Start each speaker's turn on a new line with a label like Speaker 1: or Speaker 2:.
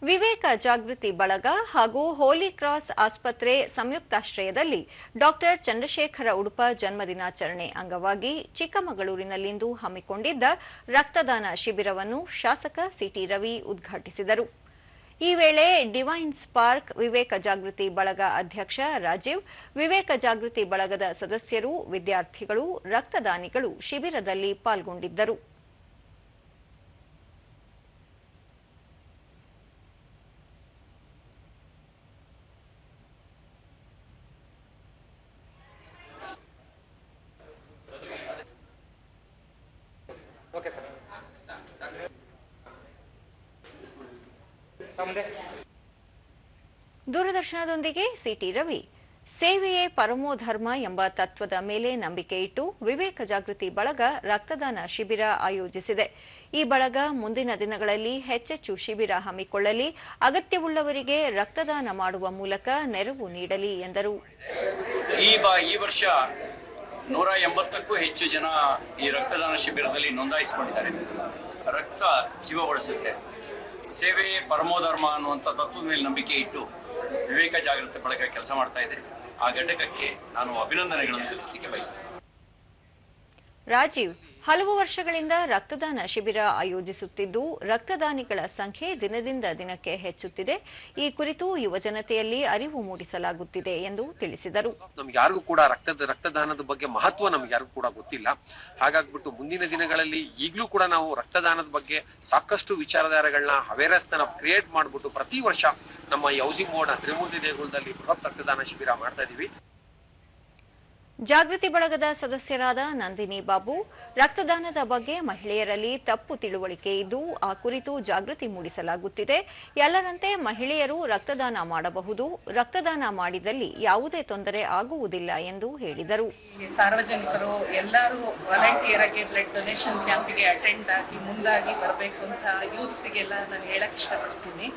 Speaker 1: ವಿವೇಕ ಜಾಗೃತಿ ಬಳಗ ಹಾಗೂ ಹೋಲಿ ಕ್ರಾಸ್ ಆಸ್ಪತ್ರೆ ಸಂಯುಕ್ತಾಶ್ರಯದಲ್ಲಿ ಡಾಕ್ಟರ್ ಚಂದ್ರಶೇಖರ ಉಡುಪ ಜನ್ಮದಿನಾಚರಣೆ ಅಂಗವಾಗಿ ಚಿಕ್ಕಮಗಳೂರಿನಲ್ಲಿಂದು ಹಮ್ಮಿಕೊಂಡಿದ್ದ ರಕ್ತದಾನ ಶಿಬಿರವನ್ನು ಶಾಸಕ ಸಿಟಿ ರವಿ ಉದ್ಘಾಟಿಸಿದರು. ಈ ವೇಳೆ ಡಿವೈನ್ ಸ್ಪಾರ್ಕ್ ವಿವೇಕ ಜಾಗೃತಿ ಬಳಗ ಅಧ್ಯಕ್ಷ ರಾಜೀವ್, ವಿವೇಕ ಜಾಗೃತಿ ಬಳಗದ ಸದಸ್ಯರು, ವಿದ್ಯಾರ್ಥಿಗಳು, ರಕ್ತದಾನಿಗಳು ಶಿಬಿರದಲ್ಲಿ ಪಾಲ್ಗೊಂಡಿದ್ದರು. ದೂರದರ್ಶನದೊಂದಿಗೆ ಸಿಟಿ ರವಿ, ಸೇವೆಯೇ ಪರಮೋ ಧರ್ಮ ಎಂಬ ತತ್ವದ ಮೇಲೆ ನಂಬಿಕೆ ಇಟ್ಟು ವಿವೇಕ ಜಾಗೃತಿ ಬಳಗ ರಕ್ತದಾನ ಶಿಬಿರ ಆಯೋಜಿಸಿದೆ. ಈ ಬಳಗ ಮುಂದಿನ ದಿನಗಳಲ್ಲಿ ಹೆಚ್ಚೆಚ್ಚು ಶಿಬಿರ ಹಮ್ಮಿಕೊಳ್ಳಲಿ, ಅಗತ್ಯವುಳ್ಳವರಿಗೆ ರಕ್ತದಾನ ಮಾಡುವ ಮೂಲಕ ನೆರವು ನೀಡಲಿ ಎಂದರು.
Speaker 2: ಈ ವರ್ಷ 180ಕ್ಕೂ ಹೆಚ್ಚು ಜನ ಈ ರಕ್ತದಾನ ಶಿಬಿರದಲ್ಲಿ ನೋಂದಾಯಿಸಿಕೊಂಡಿದ್ದಾರೆ. ರಕ್ತ ಜೀವ ಉಳಿಸುತ್ತೆ, ಸೇವೆಯೇ ಪರಮೋಧರ್ಮ ಅನ್ನುವಂಥ ತತ್ವದ ಮೇಲೆ ನಂಬಿಕೆ ಇಟ್ಟು ವಿವೇಕ ಜಾಗೃತಿ ಬಳಗ ಕೆಲಸ ಮಾಡ್ತಾ ಇದೆ. ಆ ಘಟಕಕ್ಕೆ ನಾನು ಅಭಿನಂದನೆಗಳನ್ನು ಸಲ್ಲಿಸಲಿಕ್ಕೆ ಬಯಸ್ತೇನೆ.
Speaker 1: ರಾಜೀವ್ ಹಲವು ವರ್ಷಗಳಿಂದ ರಕ್ತದಾನ ಶಿಬಿರ ಆಯೋಜಿಸುತ್ತಿದ್ದು, ರಕ್ತದಾನಿಗಳ ಸಂಖ್ಯೆ ದಿನದಿಂದ ದಿನಕ್ಕೆ ಹೆಚ್ಚುತ್ತಿದೆ. ಈ ಕುರಿತು ಯುವಜನತೆಯಲ್ಲಿ ಅರಿವು ಮೂಡಿಸಲಾಗುತ್ತಿದೆ ಎಂದು ತಿಳಿಸಿದರು.
Speaker 3: ನಮ್ಗೆ ಯಾರಿಗೂ ಕೂಡ ರಕ್ತದಾನದ ಬಗ್ಗೆ ಮಹತ್ವ ನಮ್ಗೆ ಯಾರಿಗೂ ಕೂಡ ಗೊತ್ತಿಲ್ಲ. ಹಾಗಾಗ್ಬಿಟ್ಟು ಮುಂದಿನ ದಿನಗಳಲ್ಲಿ ಈಗಲೂ ಕೂಡ ನಾವು ರಕ್ತದಾನದ ಬಗ್ಗೆ ಸಾಕಷ್ಟು ವಿಚಾರಧಾರೆಗಳನ್ನ ಅವೇರ್ನೆಸ್ ಕ್ರಿಯೇಟ್ ಮಾಡ್ಬಿಟ್ಟು ಪ್ರತಿ ವರ್ಷ ನಮ್ಮ ಈ ಹೌಸಿಂಗ್ ಬೋರ್ಡ್ ತ್ರಿಮೂರ್ತಿ ದೇಗುಲದಲ್ಲಿ ಬೃಹತ್ ರಕ್ತದಾನ ಶಿಬಿರ ಮಾಡ್ತಾ ಇದೀವಿ.
Speaker 1: ಜಾಗೃತಿ ಬಳಗದ ಸದಸ್ಯರಾದ ನಂದಿನಿ ಬಾಬು, ರಕ್ತದಾನದ ಬಗ್ಗೆ ಮಹಿಳೆಯರಲ್ಲಿ ತಪ್ಪು ತಿಳುವಳಿಕೆ ಇದ್ದು ಆ ಕುರಿತು ಜಾಗೃತಿ ಮೂಡಿಸಲಾಗುತ್ತಿದೆ. ಎಲ್ಲರಂತೆ ಮಹಿಳೆಯರು ರಕ್ತದಾನ ಮಾಡಬಹುದು, ರಕ್ತದಾನ ಮಾಡಿದಲ್ಲಿ ಯಾವುದೇ ತೊಂದರೆ ಆಗುವುದಿಲ್ಲ ಎಂದು ಹೇಳಿದರು.
Speaker 4: ಸಾರ್ವಜನಿಕರು ಎಲ್ಲರೂ ವಾಲಂಟಿಯರ್ ಆಗಿ ಬ್ಲಡ್ ಡೊನೇಷನ್ ಕ್ಯಾಂಪಿಗೆ ಅಟೆಂಡ್ ಆಗಿ ಮುಂದಾಗಿ ಬರಬೇಕು ಅಂತ ಯೂತ್ಸಿಗೆಲ್ಲ ನಾನು ಹೇಳಕ್ ಇಷ್ಟಪಡ್ತೀನಿ.